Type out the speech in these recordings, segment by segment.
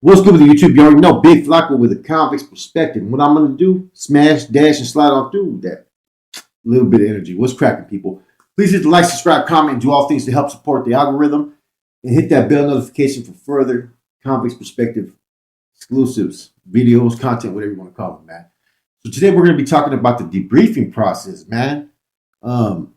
What's good with the YouTube? You already know Big Flacco with a convict's perspective. What I'm going to do, smash, dash, and slide on through with that little bit of energy. What's cracking, people? Please hit the like, subscribe, comment, and do all things to help support the algorithm. And hit that bell notification for further convict's perspective exclusives, videos, content, whatever you want to call it, man. So today we're going to be talking about the debriefing process, man. Um,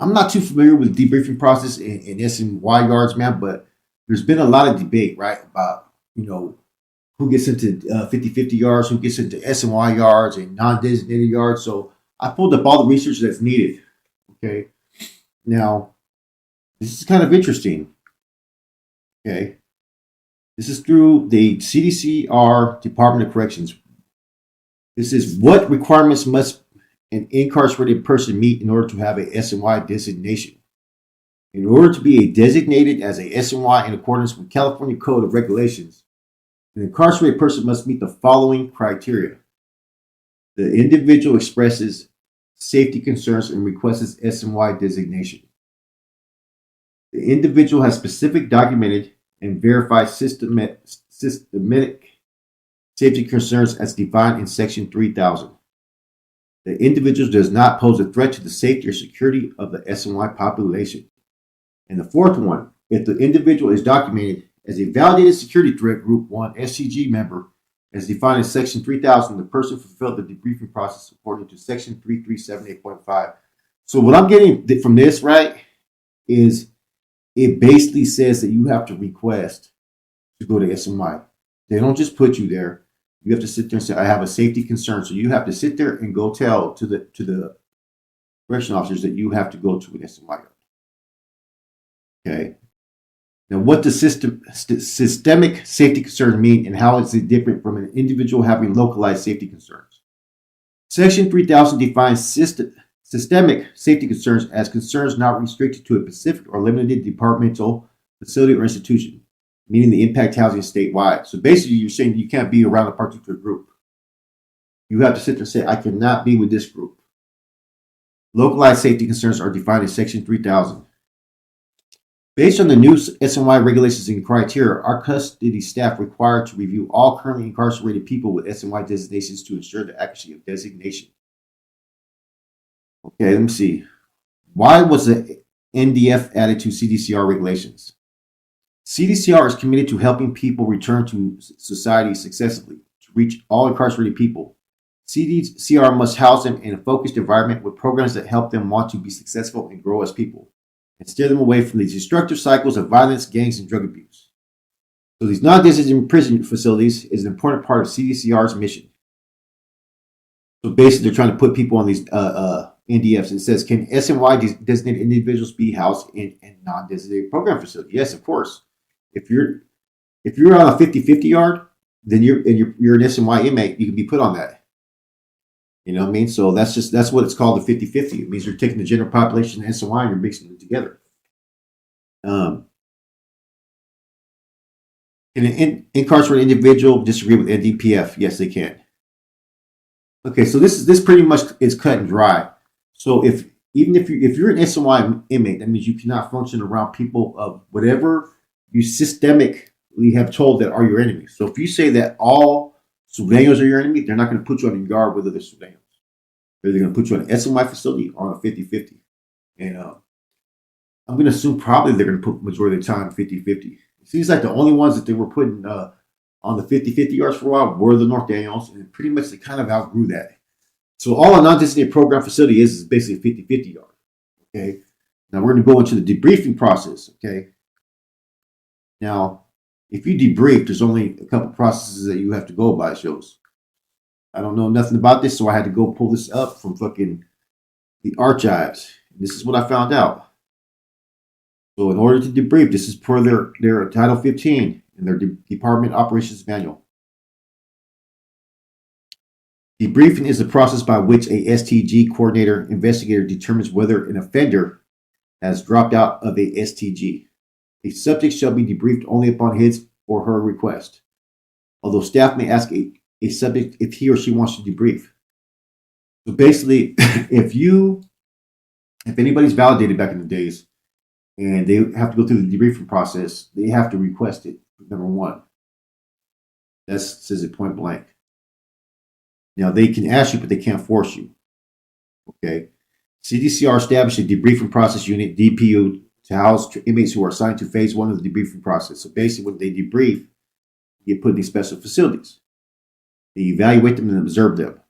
I'm not too familiar with the debriefing process in S&Y yards, man, but there's been a lot of debate, right, about, who gets into 50-50 yards, who gets into S&Y yards and non-designated yards. So I pulled up all the research that's needed, okay? Now, this is kind of interesting, okay? This is through the Cdcr Department of Corrections. This is what requirements must an incarcerated person meet in order to have a S&Y designation. In order to be designated as a S&Y in accordance with California Code of Regulations, an incarcerated person must meet the following criteria. The individual expresses safety concerns and requests S&Y designation. The individual has specific documented and verified systematic safety concerns as defined in Section 3000. The individual does not pose a threat to the safety or security of the S&Y population. And the fourth one, if the individual is documented as a validated security threat group 1 SCG member, as defined in Section 3000, the person fulfilled the debriefing process according to Section 3378.5. So what I'm getting from this, right, is it basically says that you have to request to go to S&Y. They don't just put you there. You have to sit there and say, I have a safety concern. So you have to sit there and go tell to the correction officers that you have to go to an S&Y. Okay. Now, what does systemic safety concerns mean, and how is it different from an individual having localized safety concerns? Section 3000 defines systemic safety concerns as concerns not restricted to a specific or limited departmental facility or institution, meaning the impact housing statewide. So basically, you're saying you can't be around a particular group. You have to sit there and say, I cannot be with this group. Localized safety concerns are defined in Section 3000. Based on the new S&Y regulations and criteria, our custody staff required to review all currently incarcerated people with S&Y designations to ensure the accuracy of designation. Okay, let me see. Why was the NDF added to CDCR regulations? CDCR is committed to helping people return to society successfully. To reach all incarcerated people, CDCR must house them in a focused environment with programs that help them want to be successful and grow as people, and steer them away from these destructive cycles of violence, gangs, and drug abuse. So these non-designated prison facilities is an important part of CDCR's mission. So basically, they're trying to put people on these NDFs. It says, can S&Y designated individuals be housed in a non-designated program facility? Yes, of course. If you're on a 50-50 yard, then you're an S&Y inmate. You can be put on that. You know what I mean? So that's what it's called, the 50-50. It means you're taking the general population and S&Y and you're mixing them together. Can an incarcerated individual disagree with NDPF? Yes, they can. Okay, so this pretty much is cut and dry. So if you're an S&Y inmate, that means you cannot function around people of whatever you systemically have told that are your enemies. So if you say that all Sudanos are your enemy, they're not going to put you on a yard with other Sudanos. They're going to put you on an S&Y facility or on a 50-50. And I'm going to assume probably they're going to put majority of the time 50-50. It seems like the only ones that they were putting on the 50-50 yards for a while were the North Daniels, and pretty much they kind of outgrew that. So all a non-designated program facility is basically a 50-50 yard. Okay. Now we're going to go into the debriefing process. Okay. Now, if you debrief, there's only a couple processes that you have to go by. Shows. I don't know nothing about this, so I had to go pull this up from fucking the archives. This is what I found out. So in order to debrief, this is per their Title 15 in their Department Operations Manual. Debriefing is the process by which a STG coordinator investigator determines whether an offender has dropped out of a STG. A subject shall be debriefed only upon his or her request, although staff may ask a subject if he or she wants to debrief. So basically, if anybody's validated back in the days and they have to go through the debriefing process, they have to request it, number one. That says it point blank. Now, they can ask you, but they can't force you. Okay. CDCR established a debriefing process unit, DPU, to house inmates who are assigned to phase 1 of the debriefing process. So basically, when they debrief, you get put in these special facilities. They evaluate them and observe them.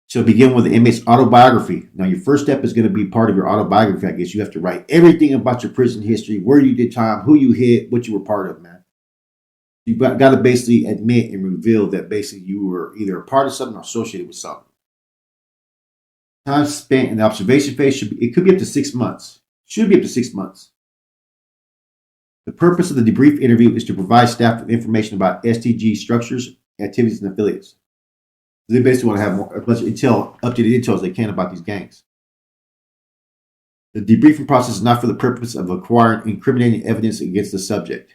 So begin with the inmate's autobiography. Now, your first step is going to be part of your autobiography, I guess. You have to write everything about your prison history, where you did time, who you hit, what you were part of, man. You got to basically admit and reveal that basically you were either a part of something or associated with something. Time spent in the observation phase could be up to 6 months. Should be up to 6 months. The purpose of the debrief interview is to provide staff with information about STG structures, activities, and affiliates. They basically want to have as much intel, updated intel as they can about these gangs. The debriefing process is not for the purpose of acquiring incriminating evidence against the subject.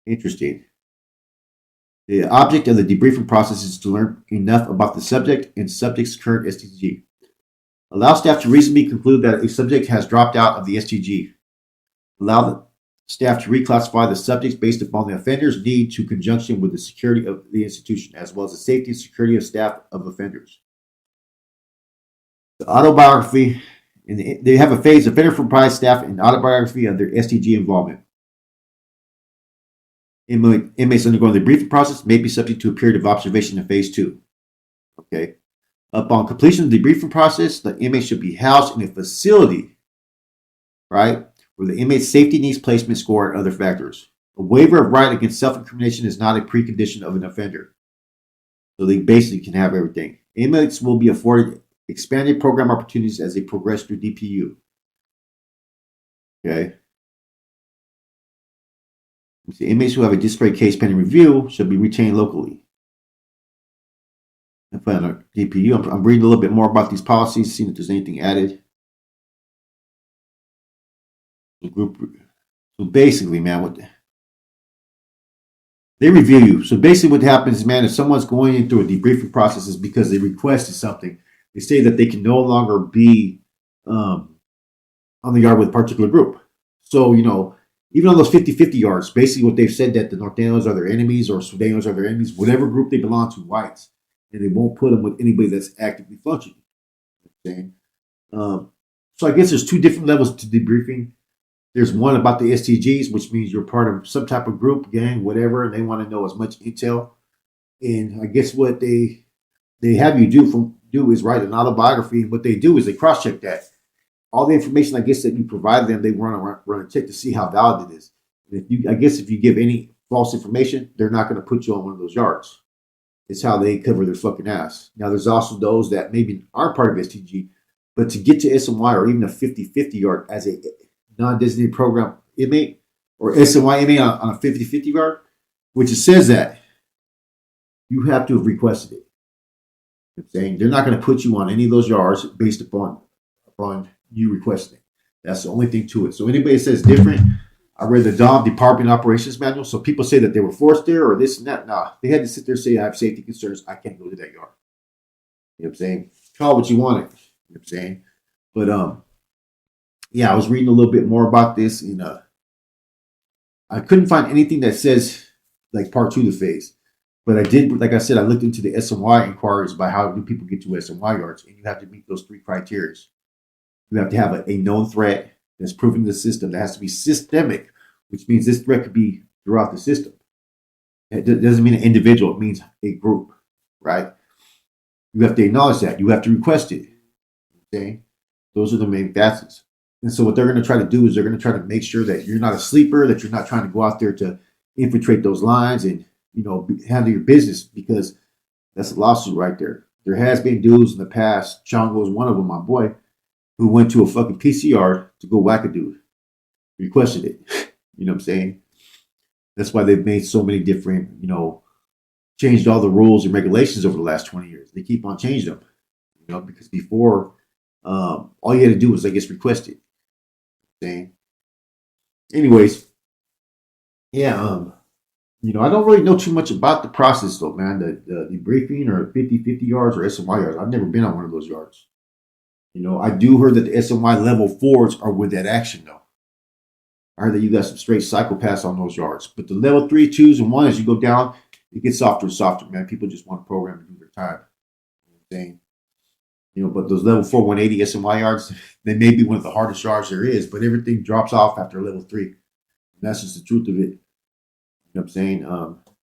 Interesting. The object of the debriefing process is to learn enough about the subject and subject's current STG. Allow staff to reasonably conclude that a subject has dropped out of the STG. Allow the staff to reclassify the subjects based upon the offender's need to conjunction with the security of the institution, as well as the safety and security of staff of offenders. The autobiography, and they have a phase, offender for pride staff, and autobiography of their STG involvement. Inmates undergoing the debriefing process may be subject to a period of observation in phase 2. Okay. Upon completion of the debriefing process, the inmate should be housed in a facility, right, where the inmate's safety needs placement score and other factors. A waiver of right against self-incrimination is not a precondition of an offender. So they basically can have everything. Inmates will be afforded expanded program opportunities as they progress through DPU. Okay. The inmates who have a disciplinary case pending review should be retained locally. And put on DPU. I'm reading a little bit more about these policies, seeing if there's anything added. So basically, man, they review you. So basically what happens, man, if someone's going through a debriefing process is because they requested something. They say that they can no longer be on the yard with a particular group. So, even on those 50-50 yards, basically what they've said that the Norteños are their enemies or Sureños are their enemies, whatever group they belong to, whites. And they won't put them with anybody that's actively functioning. So I guess there's 2 different levels to debriefing. There's one about the STGs, which means you're part of some type of group, gang, whatever, and they want to know as much intel. And I guess what they have you do is write an autobiography. And what they do is they cross-check that. All the information, I guess, that you provide them, they run a check to see how valid it is. And if you give any false information, they're not going to put you on one of those yards. It's how they cover their fucking ass. Now, there's also those that maybe aren't part of STG, but to get to SMY or even a 50-50 yard as a non-designated program inmate or SMY inmate on a 50-50 yard, which it says that you have to have requested it. I'm saying they're not going to put you on any of those yards based upon you requesting it. That's the only thing to it. So anybody that says different, I read the D.O.M Department Operations Manual. So people say that they were forced there or this and that. Nah, they had to sit there and say, I have safety concerns. I can't go to that yard. You know what I'm saying? Call what you want it. You know what I'm saying? But yeah, I was reading a little bit more about this, and I couldn't find anything that says like part 2 of the phase. But I did, like I said, I looked into the SMY inquiries about how do people get to SMY yards, and you have to meet those 3 criteria. You have to have a known threat that's proven in the system. That has to be systemic, which means this threat could be throughout the system. It doesn't mean an individual. It means a group, right? You have to acknowledge that. You have to request it. Okay? Those are the main facets. And so what they're going to try to do is they're going to try to make sure that you're not a sleeper, that you're not trying to go out there to infiltrate those lines and, handle your business, because that's a lawsuit right there. There has been dudes in the past, Chongo is one of them, my boy, who went to a fucking PCR to go whack a dude. Requested it. You know what I'm saying? That's why they've made so many different, changed all the rules and regulations over the last 20 years. They keep on changing them, because before, all you had to do was, I guess, request it. Saying. Anyways, yeah, I don't really know too much about the process, though, man. The debriefing or 50-50 yards or SMY yards. I've never been on one of those yards. I do heard that the SMY level 4s are with that action, though. I heard that you got some straight psychopaths on those yards. But the level 3, 2s, and 1, as you go down, it gets softer and softer, man. People just want to program and do their time. You know what I'm saying? But those level 4, 180 SMY yards, they may be one of the hardest yards there is, but everything drops off after level 3. And that's just the truth of it. You know what I'm saying?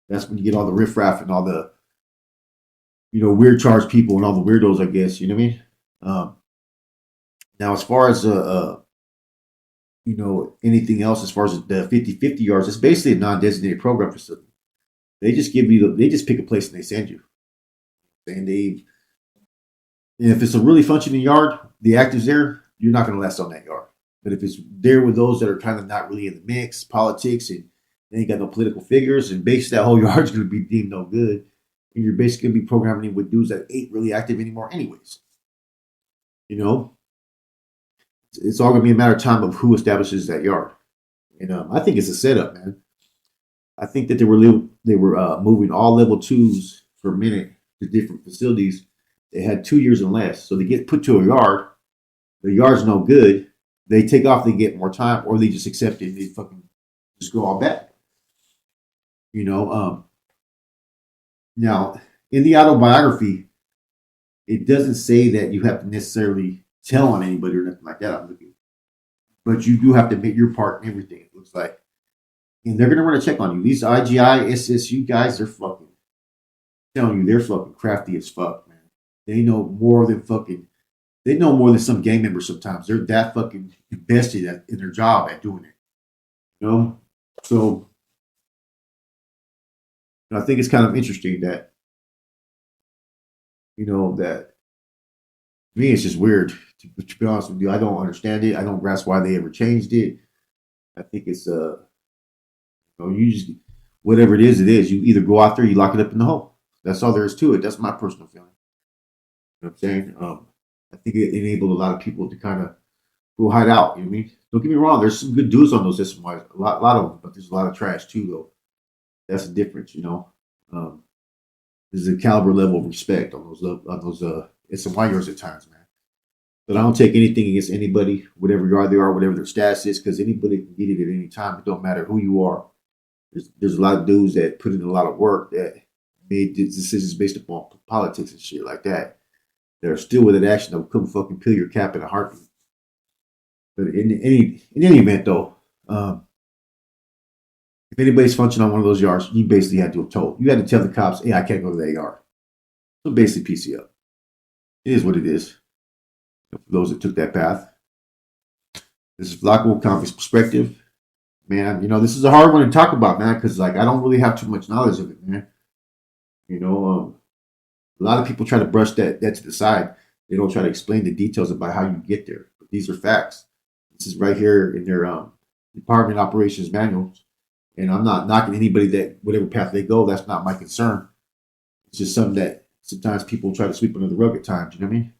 That's when you get all the riffraff and all the, weird charge people and all the weirdos, I guess. You know what I mean? Now, as far as anything else, as far as the 50-50 yards, it's basically a non-designated program facility. They just they just pick a place and they send you. And if it's a really functioning yard, the active's there, you're not going to last on that yard. But if it's there with those that are kind of not really in the mix, politics, and they ain't got no political figures, and basically that whole yard's going to be deemed no good, and you're basically going to be programming with dudes that ain't really active anymore anyways. It's all going to be a matter of time of who establishes that yard. And I think it's a setup, man. I think that they were moving all level 2s for a minute to different facilities. They had 2 years and less. So they get put to a yard. The yard's no good. They take off, they get more time, or they just accept it and they fucking just go all back. Now, in the autobiography, it doesn't say that you have to necessarily tell on anybody or nothing like that. But you do have to make your part in everything, it looks like. And they're going to run a check on you. These IGI, SSU guys, they're fucking, I'm telling you, they're fucking crafty as fuck, man. They know more than some gang members sometimes. They're that fucking invested in their job at doing it. So I think it's kind of interesting that, that to me, it's just weird. To be honest with you, I don't understand it. I don't grasp why they ever changed it. I think it's you just, whatever it is, you either go out there, you lock it up in the hole. That's all there is to it. That's my personal feeling. You know what I'm saying? I think it enabled a lot of people to kind of go hide out. You know what I mean? Don't get me wrong. There's some good dudes on those SMYs, a lot of them, but there's a lot of trash too, though. That's the difference, There's a caliber level of respect on those SMY yards at times, man. But I don't take anything against anybody, whatever yard they are, whatever their status is, because anybody can get it at any time. It don't matter who you are. There's a lot of dudes that put in a lot of work that made decisions based upon politics and shit like that. They're still with an action that couldn't fucking peel your cap in a heartbeat. But in any event, though, if anybody's functioning on one of those yards, you basically had to have told. You had to tell the cops, hey, I can't go to that yard. So basically, PC up. It is what it is. For those that took that path. This is Flacco Convict's perspective. Man, this is a hard one to talk about, man, because I don't really have too much knowledge of it, man. A lot of people try to brush that to the side. They don't try to explain the details about how you get there. But these are facts. This is right here in their department operations manuals. And I'm not knocking anybody that whatever path they go. That's not my concern. It's just something that sometimes people try to sweep under the rug at times. You know what I mean?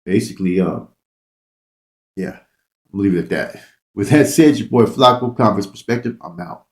Basically, yeah, I'll leave it at that. With that said, your boy Flacco, Convict's perspective, I'm out.